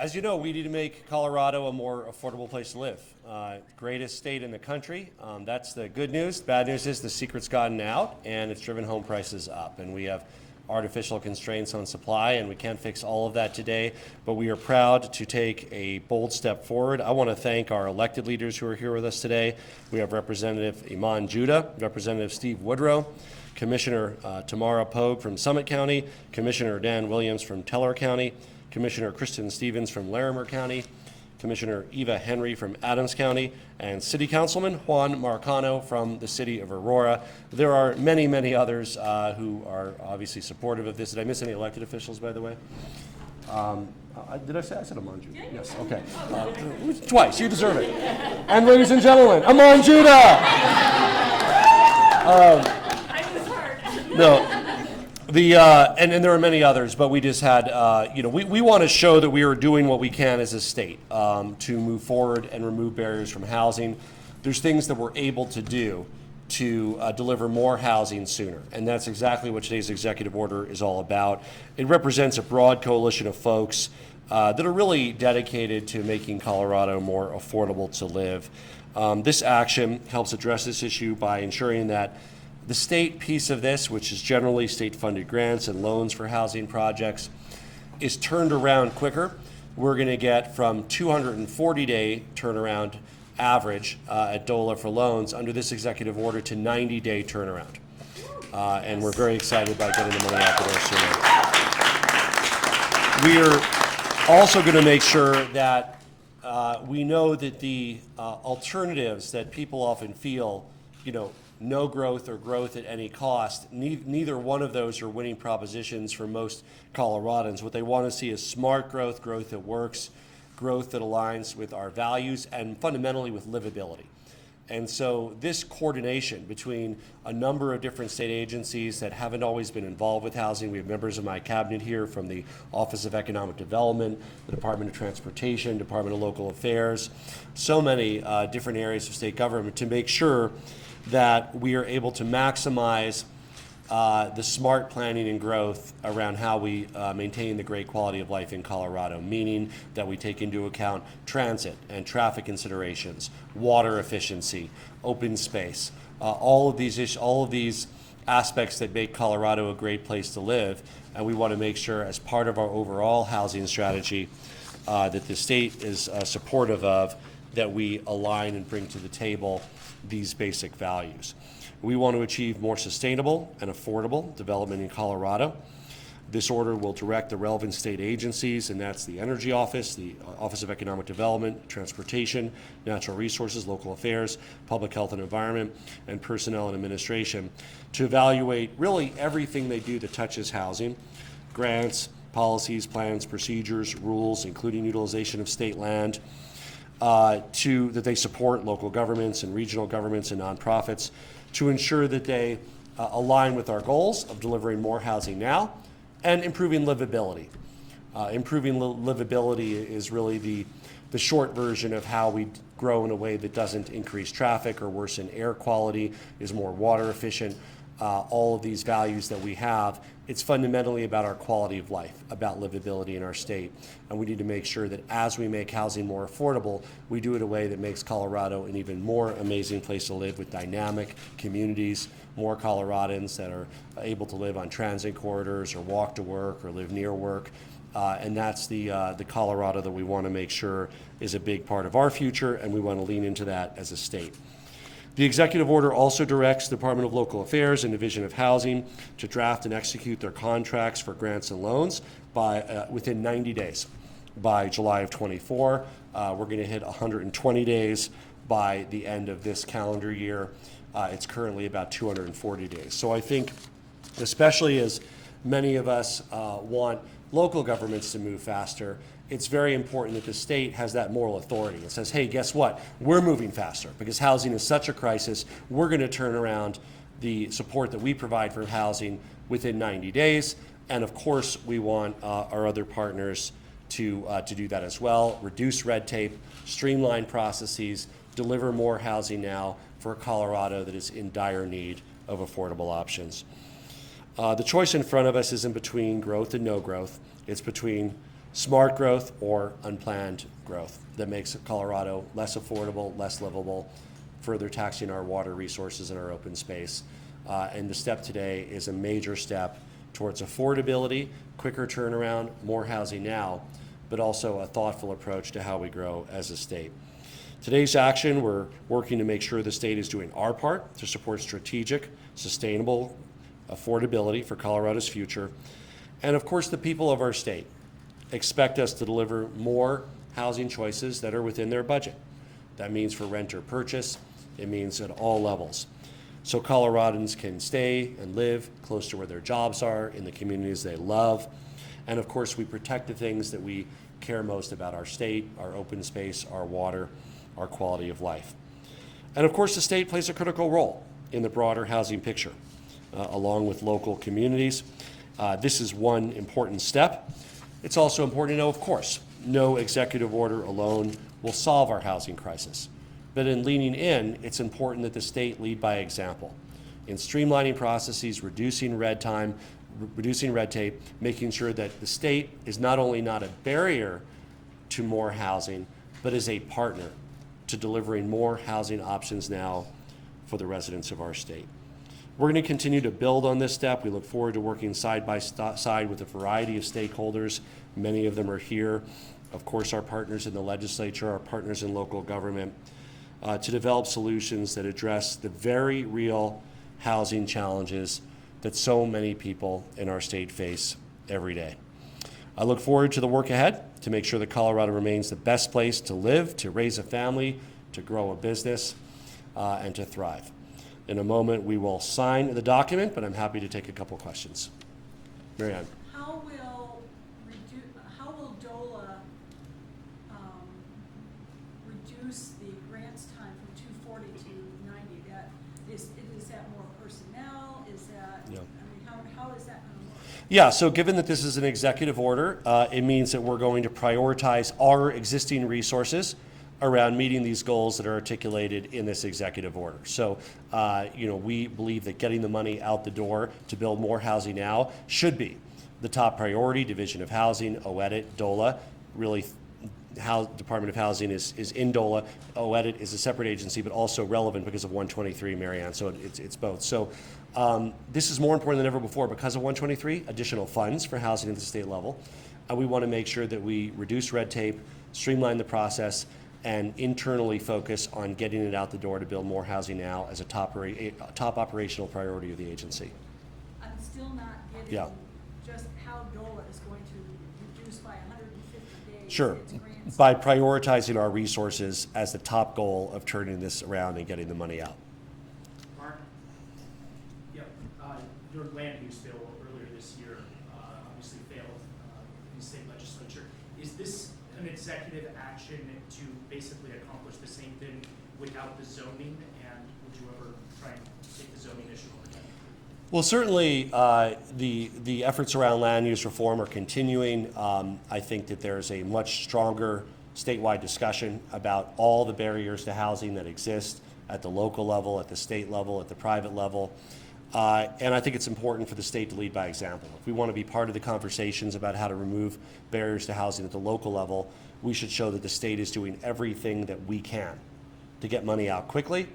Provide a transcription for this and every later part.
As you know, we need to make Colorado a more affordable place to live. Greatest state in the country. That's the good news. The bad news is the secret's gotten out and it's driven home prices up. And we have artificial constraints on supply, and we can't fix all of that today, but we are proud to take a bold step forward. I want to thank our elected leaders who are here with us today. We have Representative Iman Judah, Representative Steve Woodrow, Commissioner Tamara Pogue from Summit County, Commissioner Dan Williams from Teller County, Commissioner Kristen Stevens from Larimer County, Commissioner Eva Henry from Adams County, and City Councilman Juan Marcano from the city of Aurora. There are many, many others who are obviously supportive of this. Did I miss any elected officials, by the way? Did I say? I said Amon Judah. Yes, okay. Twice, you deserve it. And ladies and gentlemen, Amon Judah! No. And there are many others, but we just had, we want to show that we are doing what we can as a state to move forward and remove barriers from housing. There's things that we're able to do to deliver more housing sooner, and that's exactly what today's executive order is all about. It represents a broad coalition of folks that are really dedicated to making Colorado more affordable to live. This action helps address this issue by ensuring that the state piece of this, which is generally state-funded grants and loans for housing projects, is turned around quicker. We're going to get from 240-day turnaround average at DOLA for loans under this executive order to 90-day turnaround. And we're very excited about getting the money out the door sooner. We are also going to make sure that we know that the alternatives that people often feel, no growth or growth at any cost, neither one of those are winning propositions for most Coloradans. What they want to see is smart growth, growth that works, growth that aligns with our values, and fundamentally with livability. And so this coordination between a number of different state agencies that haven't always been involved with housing — we have members of my cabinet here from the Office of Economic Development, the Department of Transportation, Department of Local Affairs, so many different areas of state government — to make sure that we are able to maximize the smart planning and growth around how we maintain the great quality of life in Colorado, meaning that we take into account transit and traffic considerations, water efficiency, open space, all of these aspects that make Colorado a great place to live. And we want to make sure, as part of our overall housing strategy that the state is supportive of, that we align and bring to the table these basic values. We want to achieve more sustainable and affordable development in Colorado. This order will direct the relevant state agencies, and that's the Energy Office, the Office of Economic Development, Transportation, Natural Resources, Local Affairs, Public Health and Environment, and Personnel and Administration, to evaluate really everything they do that touches housing: grants, policies, plans, procedures, rules, including utilization of state land, that they support local governments and regional governments and nonprofits, to ensure that they align with our goals of delivering more housing now and improving livability. Improving livability is really the short version of how we grow in a way that doesn't increase traffic or worsen air quality, is more water efficient. All of these values that we have, it's fundamentally about our quality of life, about livability in our state. And we need to make sure that as we make housing more affordable, we do it in a way that makes Colorado an even more amazing place to live, with dynamic communities, more Coloradans that are able to live on transit corridors or walk to work or live near work. And that's the Colorado that we want to make sure is a big part of our future, and we want to lean into that as a state. The executive order also directs the Department of Local Affairs and Division of Housing to draft and execute their contracts for grants and loans within 90 days. By July of 24, we're going to hit 120 days by the end of this calendar year. It's currently about 240 days. So I think, especially as many of us want local governments to move faster, it's very important that the state has that moral authority. It says, hey, guess what? We're moving faster because housing is such a crisis. We're going to turn around the support that we provide for housing within 90 days. And of course, we want our other partners to do that as well. Reduce red tape, streamline processes, deliver more housing now for Colorado that is in dire need of affordable options. The choice in front of us isn't between growth and no growth. It's between smart growth or unplanned growth that makes Colorado less affordable, less livable, further taxing our water resources and our open space. And the step today is a major step towards affordability, quicker turnaround, more housing now, but also a thoughtful approach to how we grow as a state. Today's action, we're working to make sure the state is doing our part to support strategic, sustainable affordability for Colorado's future. And of course, the people of our state expect us to deliver more housing choices that are within their budget. That means for rent or purchase, it means at all levels. So Coloradans can stay and live close to where their jobs are, in the communities they love. And of course, we protect the things that we care most about our state, our open space, our water, our quality of life. And of course, the state plays a critical role in the broader housing picture, along with local communities. This is one important step. It's also important to know, of course, no executive order alone will solve our housing crisis. But in leaning in, it's important that the state lead by example in streamlining processes, reducing red tape, making sure that the state is not only not a barrier to more housing, but is a partner to delivering more housing options now for the residents of our state. We're going to continue to build on this step. We look forward to working side by side with a variety of stakeholders. Many of them are here. Of course, our partners in the legislature, our partners in local government, to develop solutions that address the very real housing challenges that so many people in our state face every day. I look forward to the work ahead to make sure that Colorado remains the best place to live, to raise a family, to grow a business, and to thrive. In a moment, we will sign the document, but I'm happy to take a couple questions. Mary Ann. How will DOLA reduce the grants time from 240 to 90? Is that more personnel? Is that, Yeah. I mean, how is that going to work? Yeah, so given that this is an executive order, it means that we're going to prioritize our existing resources around meeting these goals that are articulated in this executive order. So, we believe that getting the money out the door to build more housing now should be the top priority. Division of Housing, OEDIT, DOLA, really Department of Housing is in DOLA. OEDIT is a separate agency, but also relevant because of 123, Mary Ann, so it's both. So this is more important than ever before because of 123, additional funds for housing at the state level. We want to make sure that we reduce red tape, streamline the process, and internally focus on getting it out the door to build more housing now as a top operational priority of the agency. I'm still not getting just how DOLA is going to reduce by 150 days. Sure. Its grants. By prioritizing our resources as the top goal of turning this around and getting the money out. Mark? Yep. Your land use bill earlier this year obviously failed in the state legislature. Is this an executive action to basically accomplish the same thing without the zoning? And would you ever try and take the zoning issue over again? Well, certainly the efforts around land use reform are continuing. I think that there's a much stronger statewide discussion about all the barriers to housing that exist at the local level, at the state level, at the private level. And I think it's important for the state to lead by example. If we want to be part of the conversations about how to remove barriers to housing at the local level, we should show that the state is doing everything that we can to get money out quickly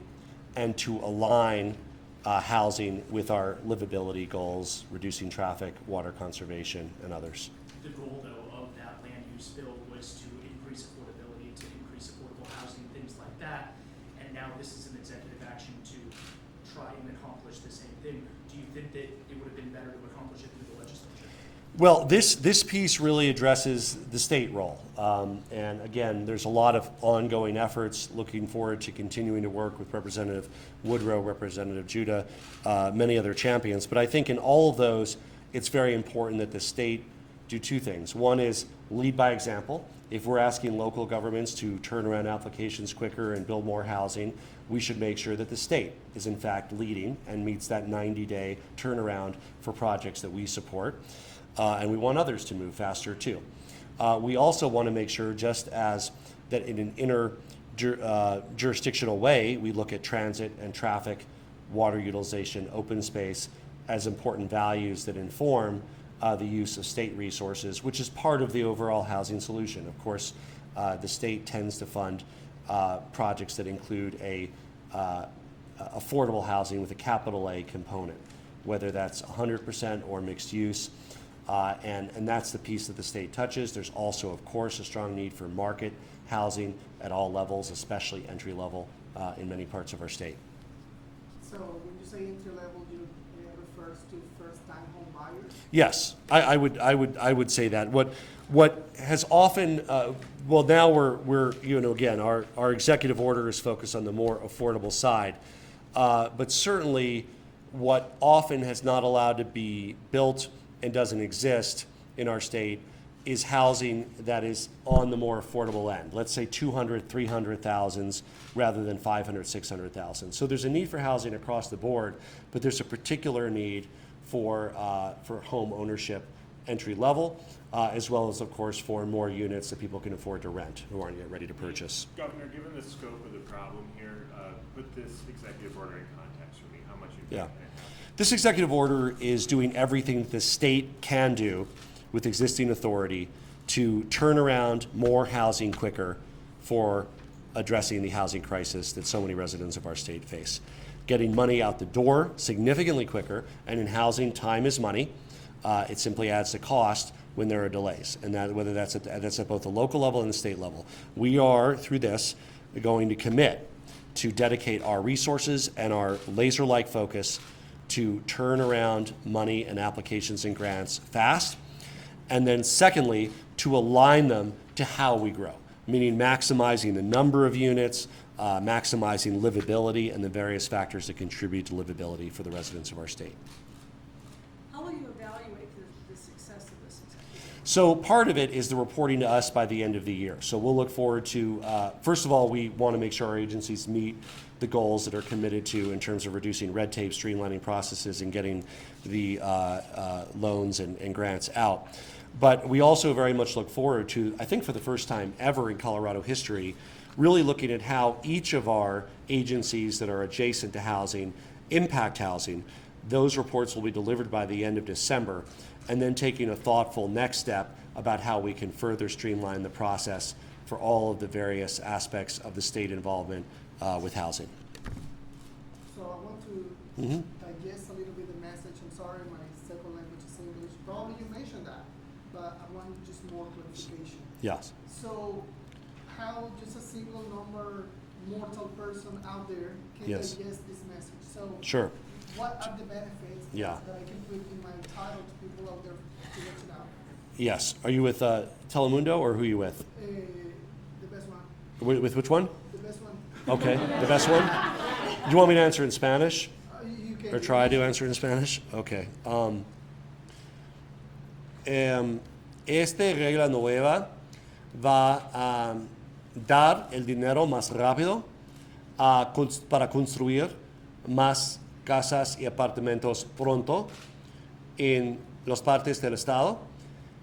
and to align housing with our livability goals, reducing traffic, water conservation, and others. The goal, though, of that land use bill was to increase affordability, to increase affordable housing, things like that. And now this is an executive action to try and accomplish the same thing. Do you think that it would have been better to accomplish it through the legislature? Well, this piece really addresses the state role. And again, there's a lot of ongoing efforts. Looking forward to continuing to work with Representative Woodrow, Representative Judah, many other champions. But I think in all of those, it's very important that the state do two things. One is lead by example. If we're asking local governments to turn around applications quicker and build more housing, we should make sure that the state is in fact leading and meets that 90-day turnaround for projects that we support. And we want others to move faster too. We also want to make sure, just as that in an jurisdictional way, we look at transit and traffic, water utilization, open space as important values that inform the use of state resources, which is part of the overall housing solution. Of course, the state tends to fund projects that include affordable housing with a capital A component, whether that's 100% or mixed use. And that's the piece that the state touches. There's also, of course, a strong need for market housing at all levels, especially entry level in many parts of our state. So when you say entry level, it refers to first-time home buyers? Yes, I would say that. What has often, well, now we're again, our executive order is focused on the more affordable side, but certainly what often has not allowed to be built and doesn't exist in our state is housing that is on the more affordable end. Let's say 200, 300,000 rather than 500, 600,000. So there's a need for housing across the board, but there's a particular need for home ownership entry level, as well as, of course, for more units that people can afford to rent who aren't yet ready to purchase. Governor, given the scope of the problem here, put this executive order in context for me. How much you think? This executive order is doing everything that the state can do with existing authority to turn around more housing quicker for addressing the housing crisis that so many residents of our state face. Getting money out the door significantly quicker, and in housing, time is money. It simply adds to cost when there are delays, and that whether that's at both the local level and the state level. We are, through this, going to commit to dedicate our resources and our laser-like focus to turn around money and applications and grants fast, and then secondly, to align them to how we grow, meaning maximizing the number of units, maximizing livability, and the various factors that contribute to livability for the residents of our state. How will you evaluate the success of this executive? So part of it is the reporting to us by the end of the year. So we'll look forward to, first of all, we want to make sure our agencies meet the goals that are committed to in terms of reducing red tape, streamlining processes, and getting the loans and grants out. But we also very much look forward to, I think for the first time ever in Colorado history, really looking at how each of our agencies that are adjacent to housing impact housing. Those reports will be delivered by the end of December, and then taking a thoughtful next step about how we can further streamline the process for all of the various aspects of the state involvement with housing. So I want to digest a little bit the message. I'm sorry, my second language is English. Probably you mentioned that, but I want just more clarification. Yes. So how just a single number mortal person out there can Yes. digest this message? So Sure. what are the benefits Yeah. that I can put in my title to people out there to let it out? Yes. Are you with Telemundo, or who are you with? The best one. With which one? The best one. Okay, the best one? Do you want me to answer in Spanish? You can Or try to answer in Spanish? Okay. Esta regla nueva va a dar el dinero más rápido para construir más casas y apartamentos pronto en las partes del estado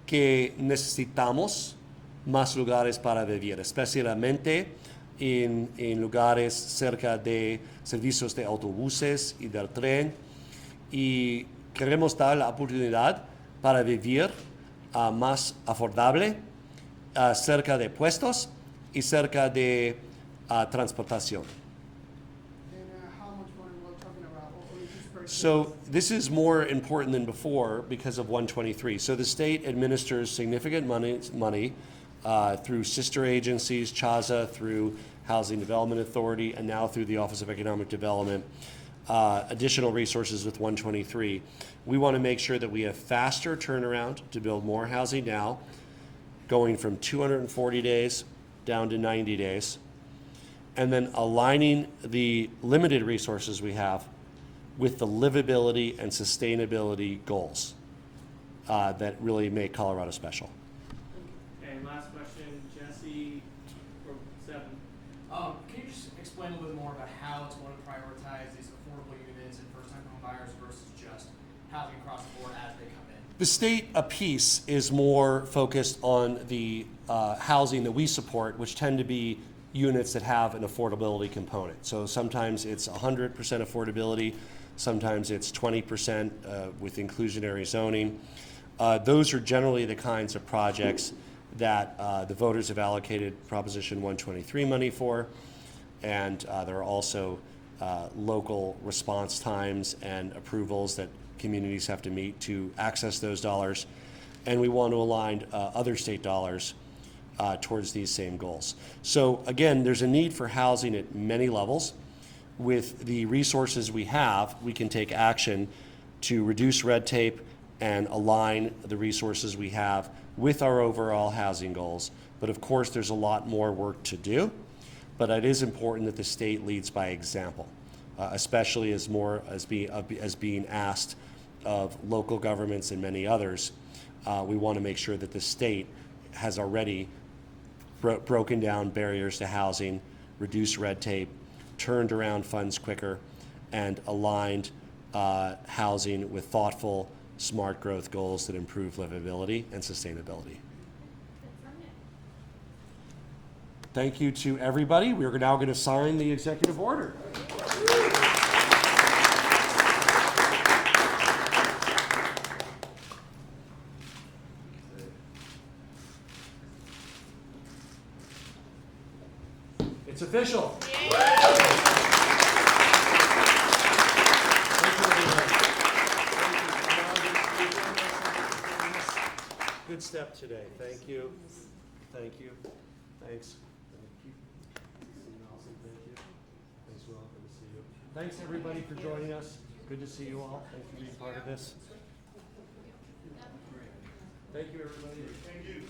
que necesitamos más lugares para vivir, especialmente en lugares cerca de servicios de autobuses y del tren, y queremos dar la oportunidad para vivir más afordable, cerca de puestos y cerca de transportación. And how much money we're talking about? Or is this per So this is more important than before because of 123. So the state administers significant money through sister agencies, CHAZA, through Housing Development Authority, and now through the Office of Economic Development, additional resources with 123. We want to make sure that we have faster turnaround to build more housing now, going from 240 days down to 90 days, and then aligning the limited resources we have with the livability and sustainability goals that really make Colorado special. And last question, Jesse, or Seven. Can you just explain a little bit more about how it's going to prioritize these affordable units and first-time home buyers versus just housing across the board as they come in? The state piece is more focused on the housing that we support, which tend to be units that have an affordability component. So sometimes it's 100% affordability, sometimes it's 20% with inclusionary zoning. Those are generally the kinds of projects that the voters have allocated Proposition 123 money for. And there are also local response times and approvals that communities have to meet to access those dollars. And we want to align other state dollars towards these same goals. So again, there's a need for housing at many levels. With the resources we have, we can take action to reduce red tape and align the resources we have with our overall housing goals. But of course, there's a lot more work to do. But it is important that the state leads by example, especially as being asked of local governments and many others. We want to make sure that the state has already broken down barriers to housing, reduced red tape, turned around funds quicker, and aligned housing with thoughtful, smart growth goals that improve livability and sustainability. Thank you to everybody. We are now going to sign the executive order. It's official. Thank you, everybody. Good step today. Thank you. Thank you. Thanks. Thank you. Thank you. Thanks, Will. Good to see you. Thanks, everybody, for joining us. Good to see you all. Thanks for being part of this. Thank you, everybody. Thank you.